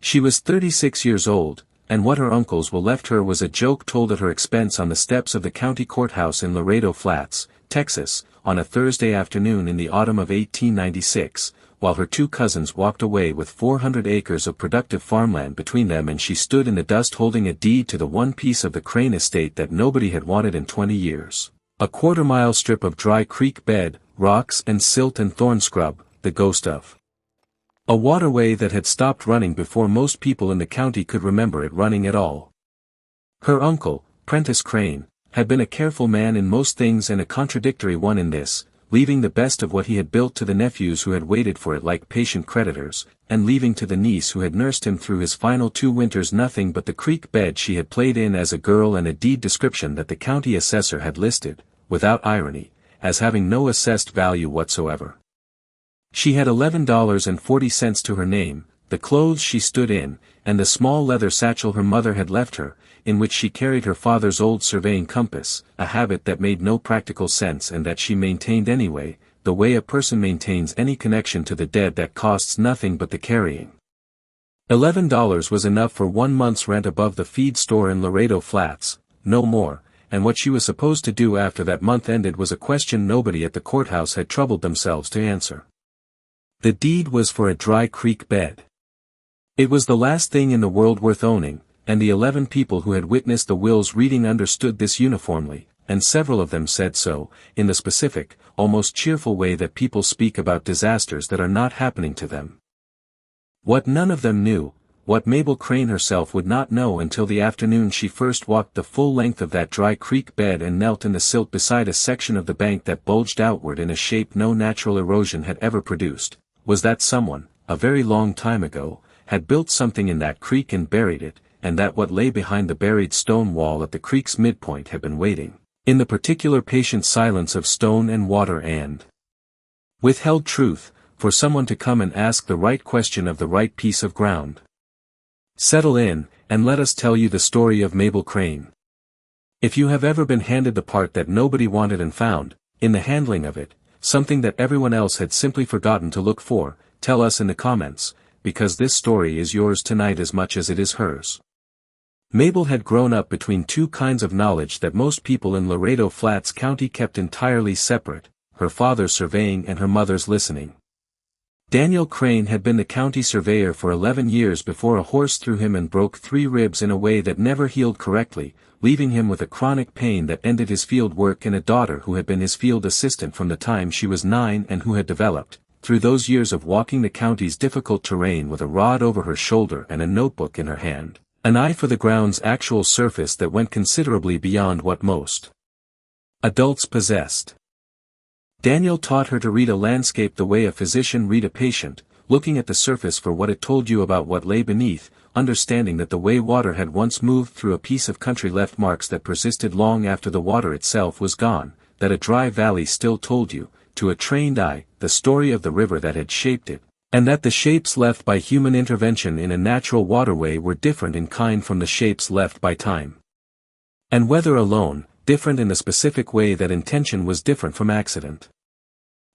She was 36 years old, and what her uncles will left her was a joke told at her expense on the steps of the county courthouse in Laredo Flats, Texas, on a Thursday afternoon in the autumn of 1896, while her two cousins walked away with 400 acres of productive farmland between them, and she stood in the dust holding a deed to the one piece of the Crane estate that nobody had wanted in 20 years. A quarter-mile strip of dry creek bed, rocks and silt and thornscrub, the ghost of a waterway that had stopped running before most people in the county could remember it running at all. Her uncle, Prentiss Crane, had been a careful man in most things and a contradictory one in this, leaving the best of what he had built to the nephews who had waited for it like patient creditors, and leaving to the niece who had nursed him through his final 2 winters nothing but the creek bed she had played in as a girl and a deed description that the county assessor had listed, without irony, as having no assessed value whatsoever. She had $11.40 to her name, the clothes she stood in, and the small leather satchel her mother had left her, in which she carried her father's old surveying compass, a habit that made no practical sense and that she maintained anyway, the way a person maintains any connection to the dead that costs nothing but the carrying. $11 was enough for 1 month's rent above the feed store in Laredo Flats, no more, and what she was supposed to do after that month ended was a question nobody at the courthouse had troubled themselves to answer. The deed was for a dry creek bed. It was the last thing in the world worth owning, and the 11 people who had witnessed the will's reading understood this uniformly, and several of them said so, in the specific, almost cheerful way that people speak about disasters that are not happening to them. What none of them knew, what Mabel Crane herself would not know until the afternoon she first walked the full length of that dry creek bed and knelt in the silt beside a section of the bank that bulged outward in a shape no natural erosion had ever produced, was that someone, a very long time ago, had built something in that creek and buried it, and that what lay behind the buried stone wall at the creek's midpoint had been waiting, in the particular patient silence of stone and water and withheld truth, for someone to come and ask the right question of the right piece of ground. Settle in, and let us tell you the story of Mabel Crane. If you have ever been handed the part that nobody wanted and found, in the handling of it, something that everyone else had simply forgotten to look for, tell us in the comments, because this story is yours tonight as much as it is hers. Mabel had grown up between 2 kinds of knowledge that most people in Laredo Flats County kept entirely separate, her father's surveying and her mother's listening. Daniel Crane had been the county surveyor for 11 years before a horse threw him and broke 3 ribs in a way that never healed correctly, leaving him with a chronic pain that ended his field work, and a daughter who had been his field assistant from the time she was 9 and who had developed, through those years of walking the county's difficult terrain with a rod over her shoulder and a notebook in her hand, an eye for the ground's actual surface that went considerably beyond what most adults possessed. Daniel taught her to read a landscape the way a physician read a patient, looking at the surface for what it told you about what lay beneath, understanding that the way water had once moved through a piece of country left marks that persisted long after the water itself was gone, that a dry valley still told you, to a trained eye, the story of the river that had shaped it, and that the shapes left by human intervention in a natural waterway were different in kind from the shapes left by time and weather alone, different in the specific way that intention was different from accident.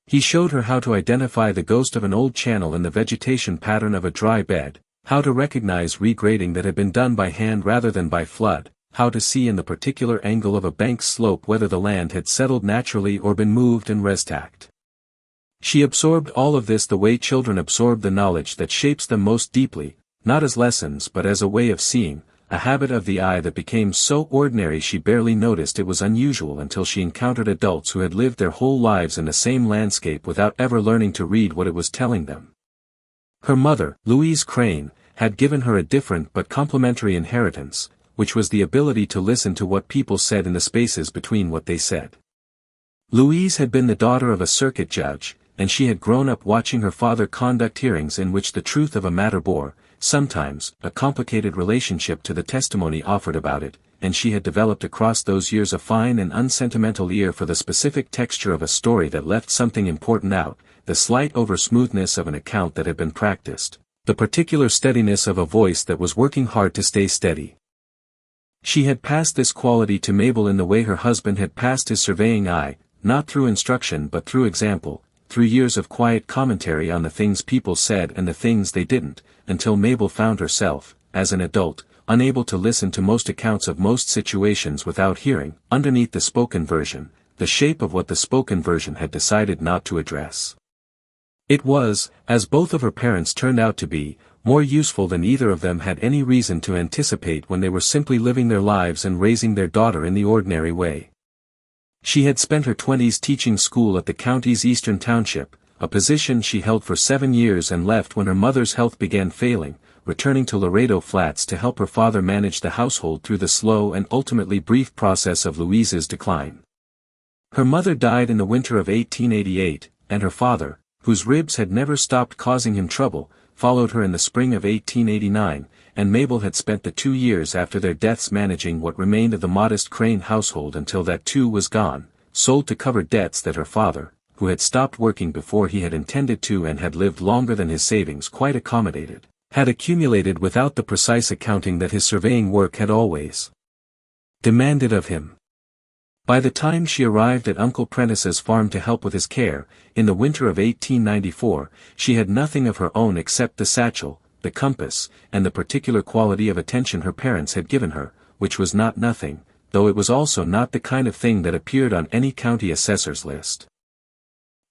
He showed her how to identify the ghost of an old channel in the vegetation pattern of a dry bed, how to recognize regrading that had been done by hand rather than by flood, how to see in the particular angle of a bank's slope whether the land had settled naturally or been moved and restacked. She absorbed all of this the way children absorb the knowledge that shapes them most deeply, not as lessons but as a way of seeing, a habit of the eye that became so ordinary she barely noticed it was unusual until she encountered adults who had lived their whole lives in the same landscape without ever learning to read what it was telling them. Her mother, Louise Crane, had given her a different but complementary inheritance, which was the ability to listen to what people said in the spaces between what they said. Louise had been the daughter of a circuit judge, and she had grown up watching her father conduct hearings in which the truth of a matter bore, sometimes, a complicated relationship to the testimony offered about it, and she had developed across those years a fine and unsentimental ear for the specific texture of a story that left something important out, the slight over-smoothness of an account that had been practiced, the particular steadiness of a voice that was working hard to stay steady. She had passed this quality to Mabel in the way her husband had passed his surveying eye, not through instruction but through example, through years of quiet commentary on the things people said and the things they didn't, until Mabel found herself, as an adult, unable to listen to most accounts of most situations without hearing, underneath the spoken version, the shape of what the spoken version had decided not to address. It was, as both of her parents turned out to be, more useful than either of them had any reason to anticipate when they were simply living their lives and raising their daughter in the ordinary way. She had spent her 20s teaching school at the county's eastern township, a position she held for 7 years and left when her mother's health began failing, returning to Laredo Flats to help her father manage the household through the slow and ultimately brief process of Louise's decline. Her mother died in the winter of 1888, and her father, whose ribs had never stopped causing him trouble, followed her in the spring of 1889, and Mabel had spent the 2 years after their deaths managing what remained of the modest Crane household until that too was gone, sold to cover debts that her father, who had stopped working before he had intended to and had lived longer than his savings quite accommodated, had accumulated without the precise accounting that his surveying work had always demanded of him. By the time she arrived at Uncle Prentiss's farm to help with his care, in the winter of 1894, she had nothing of her own except the satchel, the compass, and the particular quality of attention her parents had given her, which was not nothing, though it was also not the kind of thing that appeared on any county assessor's list.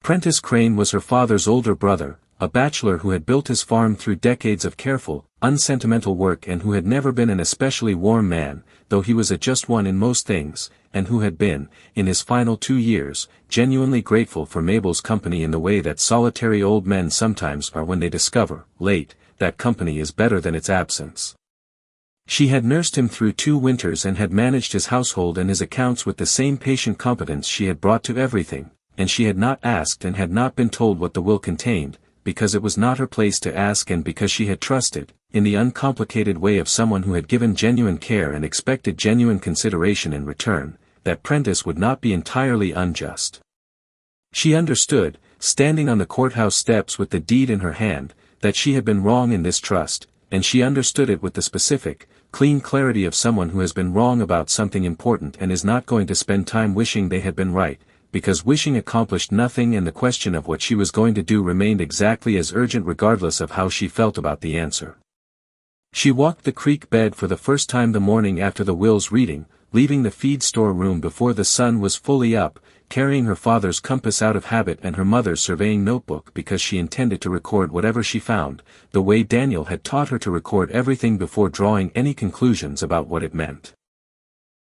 Prentiss Crane was her father's older brother, a bachelor who had built his farm through decades of careful, unsentimental work and who had never been an especially warm man, though he was a just one in most things, and who had been, in his final 2 years, genuinely grateful for Mabel's company in the way that solitary old men sometimes are when they discover, late, that company is better than its absence. She had nursed him through 2 winters and had managed his household and his accounts with the same patient competence she had brought to everything, and she had not asked and had not been told what the will contained, because it was not her place to ask and because she had trusted, in the uncomplicated way of someone who had given genuine care and expected genuine consideration in return, that Prentiss would not be entirely unjust. She understood, standing on the courthouse steps with the deed in her hand, that she had been wrong in this trust, and she understood it with the specific, clean clarity of someone who has been wrong about something important and is not going to spend time wishing they had been right, because wishing accomplished nothing and the question of what she was going to do remained exactly as urgent regardless of how she felt about the answer. She walked the creek bed for the first time the morning after the will's reading, leaving the feed store room before the sun was fully up, carrying her father's compass out of habit and her mother's surveying notebook because she intended to record whatever she found, the way Daniel had taught her to record everything before drawing any conclusions about what it meant.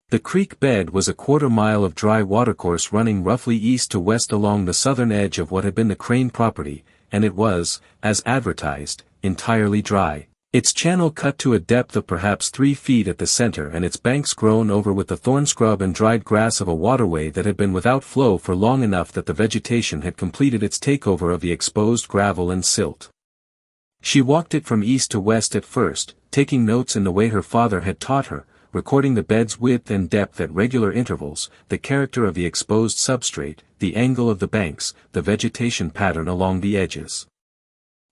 The creek bed was a 1/4 mile of dry watercourse running roughly east to west along the southern edge of what had been the Crane property, and it was, as advertised, entirely dry. Its channel cut to a depth of perhaps 3 feet at the center and its banks grown over with the thornscrub and dried grass of a waterway that had been without flow for long enough that the vegetation had completed its takeover of the exposed gravel and silt. She walked it from east to west at first, taking notes in the way her father had taught her, recording the bed's width and depth at regular intervals, the character of the exposed substrate, the angle of the banks, the vegetation pattern along the edges.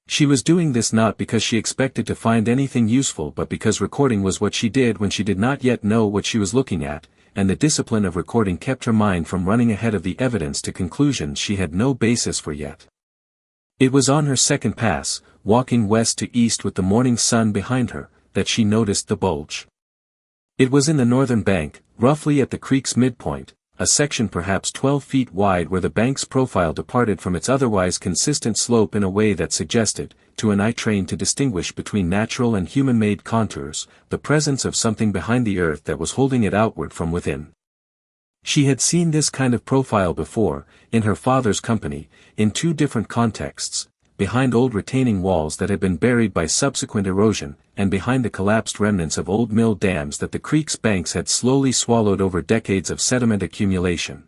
She was doing this not because she expected to find anything useful but because recording was what she did when she did not yet know what she was looking at, and the discipline of recording kept her mind from running ahead of the evidence to conclusions she had no basis for yet. It was on her second pass, walking west to east with the morning sun behind her, that she noticed the bulge. It was in the northern bank, roughly at the creek's midpoint, a section perhaps 12 feet wide where the bank's profile departed from its otherwise consistent slope in a way that suggested, to an eye trained to distinguish between natural and human-made contours, the presence of something behind the earth that was holding it outward from within. She had seen this kind of profile before, in her father's company, in 2 different contexts, behind old retaining walls that had been buried by subsequent erosion, and behind the collapsed remnants of old mill dams that the creek's banks had slowly swallowed over decades of sediment accumulation.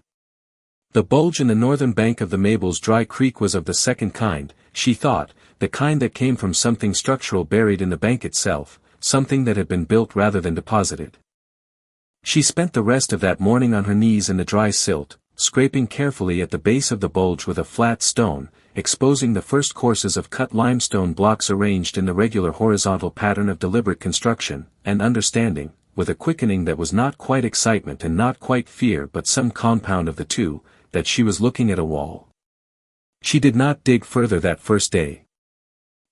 The bulge in the northern bank of the Mabel's dry creek was of the second kind, she thought, the kind that came from something structural buried in the bank itself, something that had been built rather than deposited. She spent the rest of that morning on her knees in the dry silt, scraping carefully at the base of the bulge with a flat stone, exposing the first courses of cut limestone blocks arranged in the regular horizontal pattern of deliberate construction, and understanding, with a quickening that was not quite excitement and not quite fear but some compound of the two, that she was looking at a wall. She did not dig further that first day.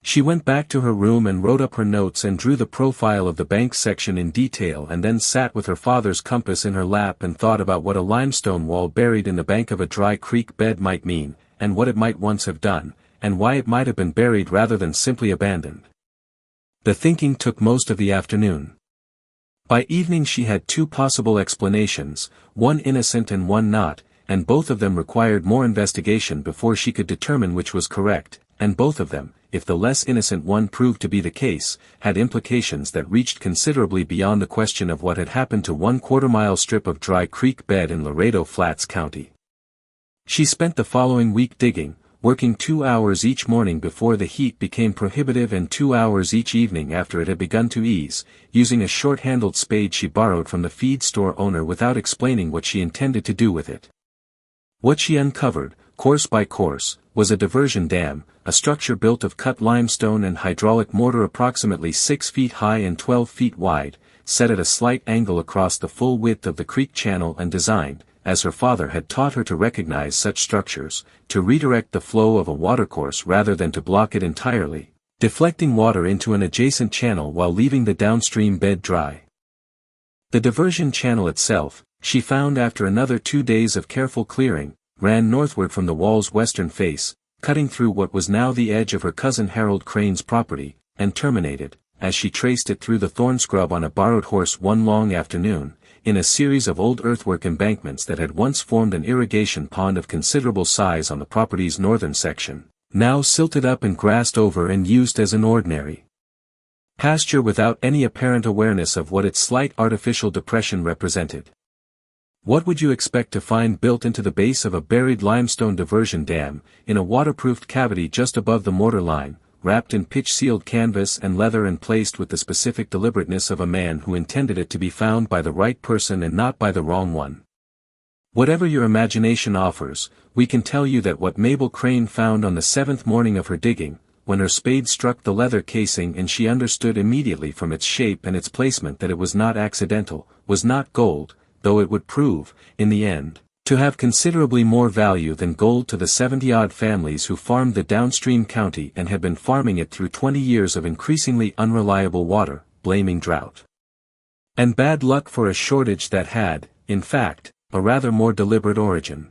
She went back to her room and wrote up her notes and drew the profile of the bank section in detail, and then sat with her father's compass in her lap and thought about what a limestone wall buried in the bank of a dry creek bed might mean, and what it might once have done, and why it might have been buried rather than simply abandoned. The thinking took most of the afternoon. By evening she had two possible explanations, one innocent and one not, and both of them required more investigation before she could determine which was correct, and both of them, if the less innocent one proved to be the case, had implications that reached considerably beyond the question of what had happened to 1/4-mile strip of dry creek bed in Laredo Flats County. She spent the following week digging, working 2 hours each morning before the heat became prohibitive and 2 hours each evening after it had begun to ease, using a short-handled spade she borrowed from the feed store owner without explaining what she intended to do with it. What she uncovered, course by course, was a diversion dam, a structure built of cut limestone and hydraulic mortar approximately 6 feet high and 12 feet wide, set at a slight angle across the full width of the creek channel and designed, as her father had taught her to recognize such structures, to redirect the flow of a watercourse rather than to block it entirely, deflecting water into an adjacent channel while leaving the downstream bed dry. The diversion channel itself, she found after another 2 days of careful clearing, ran northward from the wall's western face, cutting through what was now the edge of her cousin Harold Crane's property, and terminated, as she traced it through the thornscrub on a borrowed horse one long afternoon, in a series of old earthwork embankments that had once formed an irrigation pond of considerable size on the property's northern section, now silted up and grassed over and used as an ordinary pasture without any apparent awareness of what its slight artificial depression represented. What would you expect to find built into the base of a buried limestone diversion dam, in a waterproofed cavity just above the mortar line, wrapped in pitch-sealed canvas and leather and placed with the specific deliberateness of a man who intended it to be found by the right person and not by the wrong one? Whatever your imagination offers, we can tell you that what Mabel Crane found on the 7th morning of her digging, when her spade struck the leather casing and she understood immediately from its shape and its placement that it was not accidental, was not gold, though it would prove, in the end, to have considerably more value than gold to the 70-odd families who farmed the downstream county and had been farming it through 20 years of increasingly unreliable water, blaming drought and bad luck for a shortage that had, in fact, a rather more deliberate origin.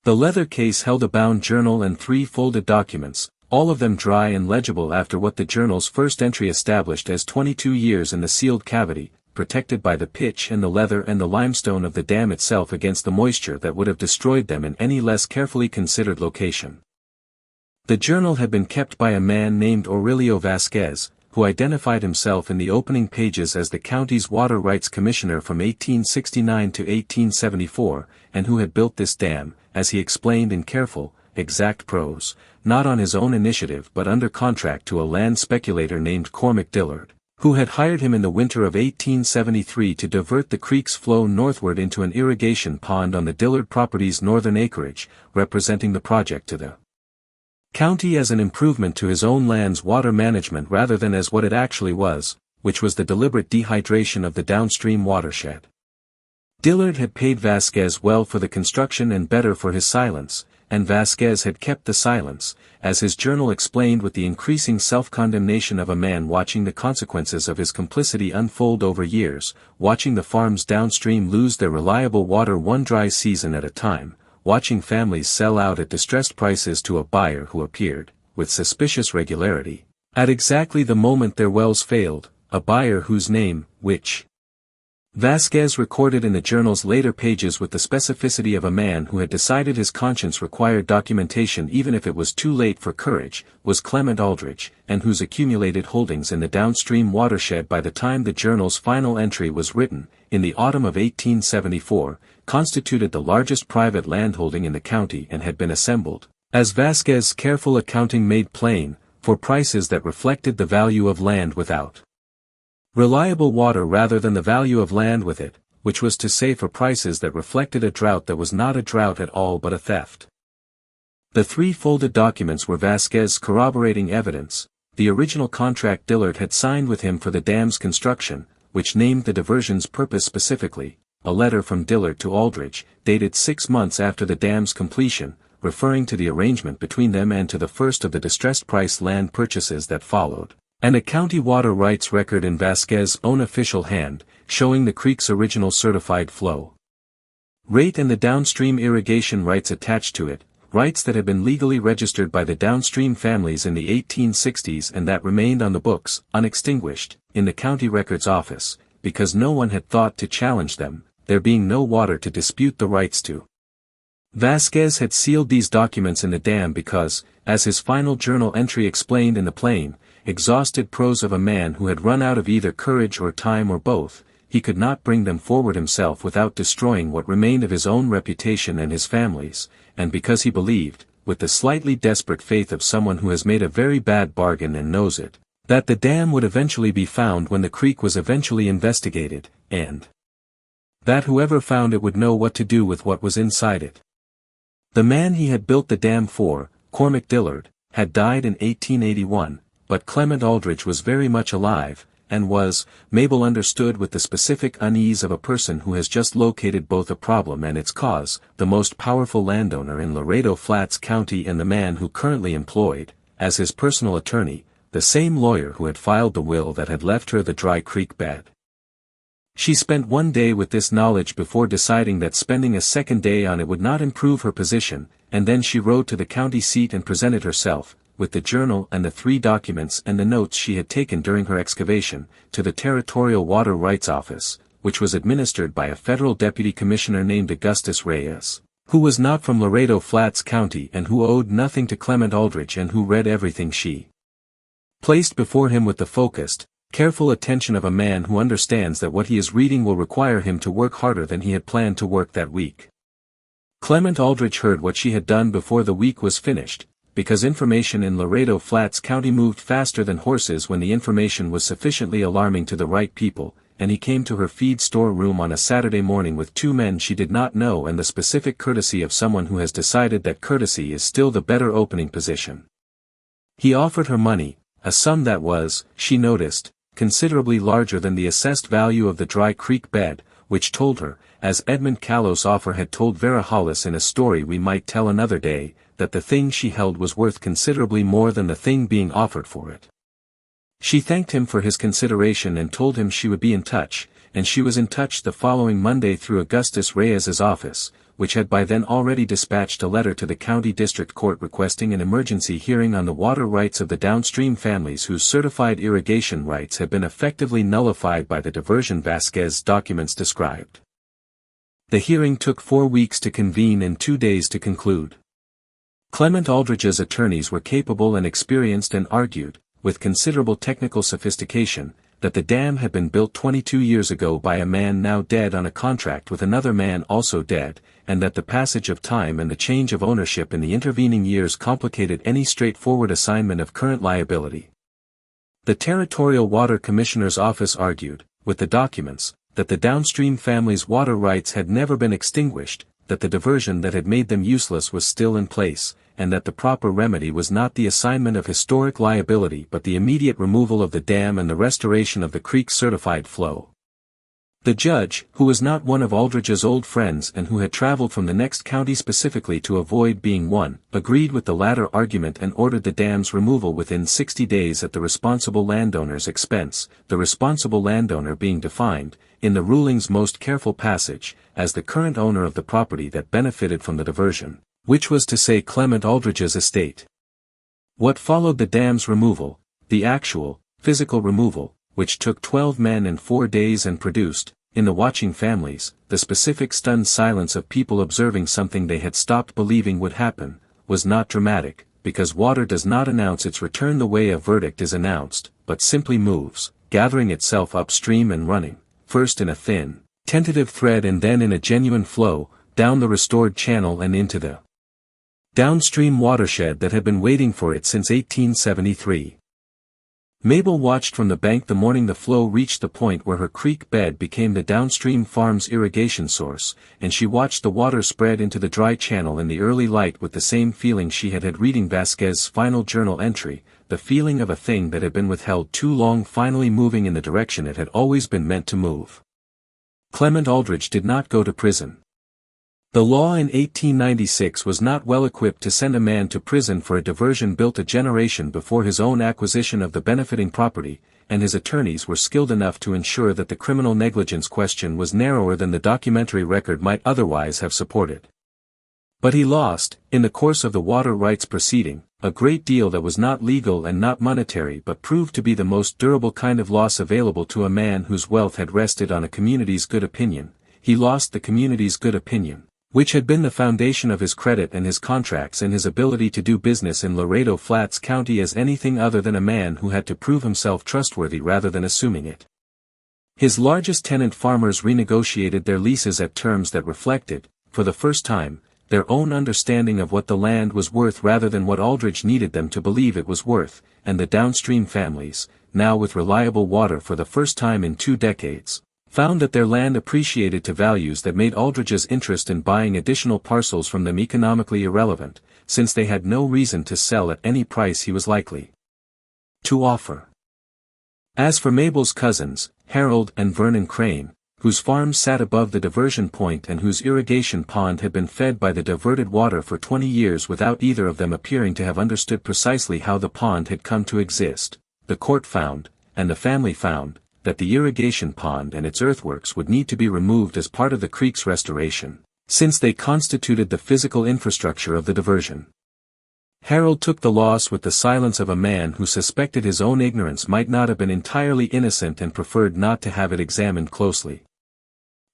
The leather case held a bound journal and 3 folded documents, all of them dry and legible after what the journal's first entry established as 22 years in the sealed cavity, protected by the pitch and the leather and the limestone of the dam itself against the moisture that would have destroyed them in any less carefully considered location. The journal had been kept by a man named Aurelio Vasquez, who identified himself in the opening pages as the county's water rights commissioner from 1869 to 1874, and who had built this dam, as he explained in careful, exact prose, not on his own initiative but under contract to a land speculator named Cormac Dillard, who had hired him in the winter of 1873 to divert the creek's flow northward into an irrigation pond on the Dillard property's northern acreage, representing the project to the county as an improvement to his own land's water management rather than as what it actually was, which was the deliberate dehydration of the downstream watershed. Dillard had paid Vasquez well for the construction and better for his silence, and Vasquez had kept the silence, as his journal explained, with the increasing self-condemnation of a man watching the consequences of his complicity unfold over years, watching the farms downstream lose their reliable water one dry season at a time, watching families sell out at distressed prices to a buyer who appeared, with suspicious regularity, at exactly the moment their wells failed, a buyer whose name, which Vasquez recorded in the journal's later pages with the specificity of a man who had decided his conscience required documentation even if it was too late for courage, was Clement Aldrich, and whose accumulated holdings in the downstream watershed by the time the journal's final entry was written, in the autumn of 1874, constituted the largest private landholding in the county and had been assembled, as Vasquez's careful accounting made plain, for prices that reflected the value of land without reliable water rather than the value of land with it, which was to say for prices that reflected a drought that was not a drought at all but a theft. The 3 folded documents were Vasquez's corroborating evidence, the original contract Dillard had signed with him for the dam's construction, which named the diversion's purpose specifically, a letter from Dillard to Aldrich, dated 6 months after the dam's completion, referring to the arrangement between them and to the first of the distressed-price land purchases that followed, and a county water rights record in Vasquez's own official hand, showing the creek's original certified flow rate and the downstream irrigation rights attached to it, rights that had been legally registered by the downstream families in the 1860s and that remained on the books, unextinguished, in the county records office, because no one had thought to challenge them, there being no water to dispute the rights to. Vasquez had sealed these documents in the dam because, as his final journal entry explained in the plain, exhausted prose of a man who had run out of either courage or time or both, he could not bring them forward himself without destroying what remained of his own reputation and his family's, and because he believed, with the slightly desperate faith of someone who has made a very bad bargain and knows it, that the dam would eventually be found when the creek was eventually investigated, and that whoever found it would know what to do with what was inside it. The man he had built the dam for, Cormac Dillard, had died in 1881, but Clement Aldrich was very much alive, and was, Mabel understood with the specific unease of a person who has just located both a problem and its cause, the most powerful landowner in Laredo Flats County and the man who currently employed, as his personal attorney, the same lawyer who had filed the will that had left her the dry creek bed. She spent one day with this knowledge before deciding that spending a second day on it would not improve her position, and then she rode to the county seat and presented herself, with the journal and the 3 documents and the notes she had taken during her excavation, to the Territorial Water Rights Office, which was administered by a federal deputy commissioner named Augustus Reyes, who was not from Laredo Flats County and who owed nothing to Clement Aldrich and who read everything she placed before him with the focused, careful attention of a man who understands that what he is reading will require him to work harder than he had planned to work that week. Clement Aldrich heard what she had done before the week was finished, because information in Laredo Flats County moved faster than horses when the information was sufficiently alarming to the right people, and he came to her feed store room on a Saturday morning with 2 men she did not know and the specific courtesy of someone who has decided that courtesy is still the better opening position. He offered her money, a sum that was, she noticed, considerably larger than the assessed value of the dry creek bed, which told her, as Edmund Callow's offer had told Vera Hollis in a story we might tell another day, that the thing she held was worth considerably more than the thing being offered for it. She thanked him for his consideration and told him she would be in touch, and she was in touch the following Monday through Augustus Reyes's office, which had by then already dispatched a letter to the county district court requesting an emergency hearing on the water rights of the downstream families whose certified irrigation rights had been effectively nullified by the diversion Vasquez documents described. The hearing took 4 weeks to convene and 2 days to conclude. Clement Aldrich's attorneys were capable and experienced and argued, with considerable technical sophistication, that the dam had been built 22 years ago by a man now dead on a contract with another man also dead, and that the passage of time and the change of ownership in the intervening years complicated any straightforward assignment of current liability. The Territorial Water Commissioner's Office argued, with the documents, that the downstream family's water rights had never been extinguished, that the diversion that had made them useless was still in place, and that the proper remedy was not the assignment of historic liability but the immediate removal of the dam and the restoration of the creek's certified flow. The judge, who was not one of Aldrich's old friends and who had traveled from the next county specifically to avoid being one, agreed with the latter argument and ordered the dam's removal within 60 days at the responsible landowner's expense, the responsible landowner being defined, in the ruling's most careful passage, as the current owner of the property that benefited from the diversion, which was to say Clement Aldrich's estate. What followed the dam's removal, the actual, physical removal, which took 12 men and 4 days and produced, in the watching families, the specific stunned silence of people observing something they had stopped believing would happen, was not dramatic, because water does not announce its return the way a verdict is announced, but simply moves, gathering itself upstream and running, first in a thin, tentative thread and then in a genuine flow, down the restored channel and into the downstream watershed that had been waiting for it since 1873. Mabel watched from the bank the morning the flow reached the point where her creek bed became the downstream farm's irrigation source, and she watched the water spread into the dry channel in the early light with the same feeling she had had reading Vasquez's final journal entry, the feeling of a thing that had been withheld too long finally moving in the direction it had always been meant to move. Clement Aldrich did not go to prison. The law in 1896 was not well equipped to send a man to prison for a diversion built a generation before his own acquisition of the benefiting property, and his attorneys were skilled enough to ensure that the criminal negligence question was narrower than the documentary record might otherwise have supported. But he lost, in the course of the water rights proceeding, a great deal that was not legal and not monetary but proved to be the most durable kind of loss available to a man whose wealth had rested on a community's good opinion. He lost the community's good opinion, which had been the foundation of his credit and his contracts and his ability to do business in Laredo Flats County as anything other than a man who had to prove himself trustworthy rather than assuming it. His largest tenant farmers renegotiated their leases at terms that reflected, for the first time, their own understanding of what the land was worth rather than what Aldridge needed them to believe it was worth, and the downstream families, now with reliable water for the first time in 2 decades, found that their land appreciated to values that made Aldridge's interest in buying additional parcels from them economically irrelevant, since they had no reason to sell at any price he was likely to offer. As for Mabel's cousins, Harold and Vernon Crane, whose farms sat above the diversion point and whose irrigation pond had been fed by the diverted water for 20 years without either of them appearing to have understood precisely how the pond had come to exist, the court found, and the family found, that the irrigation pond and its earthworks would need to be removed as part of the creek's restoration, since they constituted the physical infrastructure of the diversion. Harold took the loss with the silence of a man who suspected his own ignorance might not have been entirely innocent and preferred not to have it examined closely.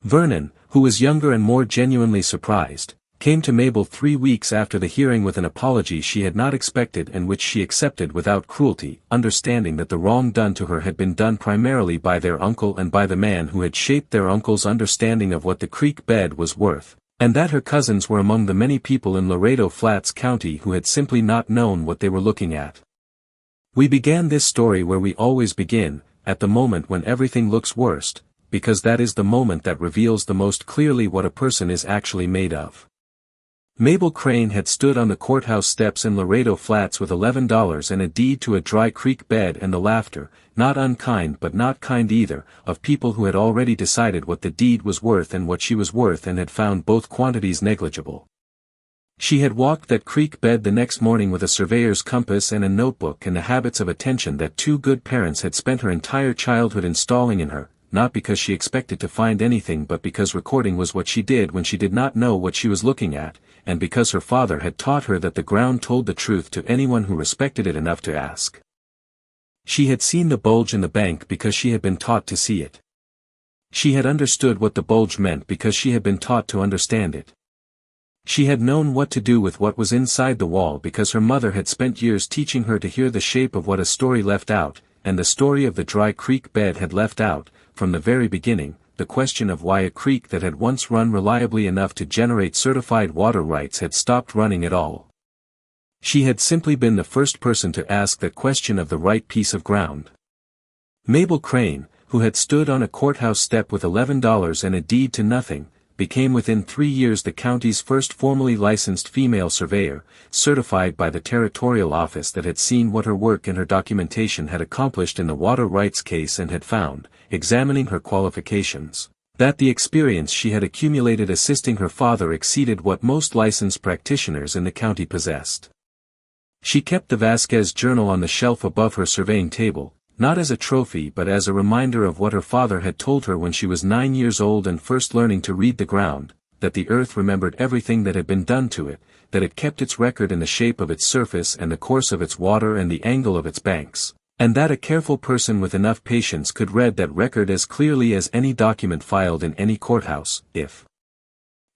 Vernon, who was younger and more genuinely surprised, came to Mabel 3 weeks after the hearing with an apology she had not expected and which she accepted without cruelty, understanding that the wrong done to her had been done primarily by their uncle and by the man who had shaped their uncle's understanding of what the creek bed was worth, and that her cousins were among the many people in Laredo Flats County who had simply not known what they were looking at. We began this story where we always begin, at the moment when everything looks worst, because that is the moment that reveals the most clearly what a person is actually made of. Mabel Crane had stood on the courthouse steps in Laredo Flats with $11 and a deed to a dry creek bed and the laughter, not unkind but not kind either, of people who had already decided what the deed was worth and what she was worth and had found both quantities negligible. She had walked that creek bed the next morning with a surveyor's compass and a notebook and the habits of attention that 2 good parents had spent her entire childhood installing in her, not because she expected to find anything but because recording was what she did when she did not know what she was looking at, and because her father had taught her that the ground told the truth to anyone who respected it enough to ask. She had seen the bulge in the bank because she had been taught to see it. She had understood what the bulge meant because she had been taught to understand it. She had known what to do with what was inside the wall because her mother had spent years teaching her to hear the shape of what a story left out, and the story of the dry creek bed had left out, from the very beginning, the question of why a creek that had once run reliably enough to generate certified water rights had stopped running at all. She had simply been the first person to ask that question of the right piece of ground. Mabel Crane, who had stood on a courthouse step with $11 and a deed to nothing, became within 3 years the county's first formally licensed female surveyor, certified by the territorial office that had seen what her work and her documentation had accomplished in the water rights case and had found, examining her qualifications, that the experience she had accumulated assisting her father exceeded what most licensed practitioners in the county possessed. She kept the Vasquez journal on the shelf above her surveying table, not as a trophy but as a reminder of what her father had told her when she was 9 years old and first learning to read the ground, that the earth remembered everything that had been done to it, that it kept its record in the shape of its surface and the course of its water and the angle of its banks, and that a careful person with enough patience could read that record as clearly as any document filed in any courthouse, if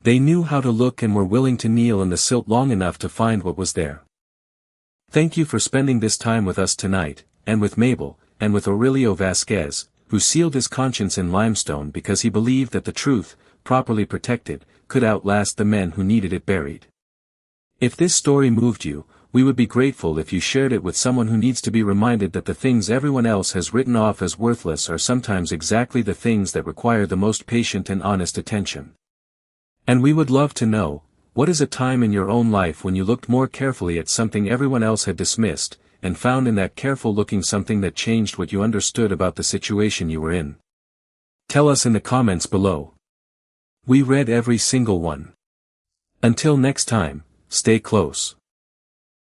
they knew how to look and were willing to kneel in the silt long enough to find what was there. Thank you for spending this time with us tonight, and with Mabel, and with Aurelio Vasquez, who sealed his conscience in limestone because he believed that the truth, properly protected, could outlast the men who needed it buried. If this story moved you, we would be grateful if you shared it with someone who needs to be reminded that the things everyone else has written off as worthless are sometimes exactly the things that require the most patient and honest attention. And we would love to know, what is a time in your own life when you looked more carefully at something everyone else had dismissed, and found in that careful looking something that changed what you understood about the situation you were in? Tell us in the comments below. We read every single one. Until next time, stay close.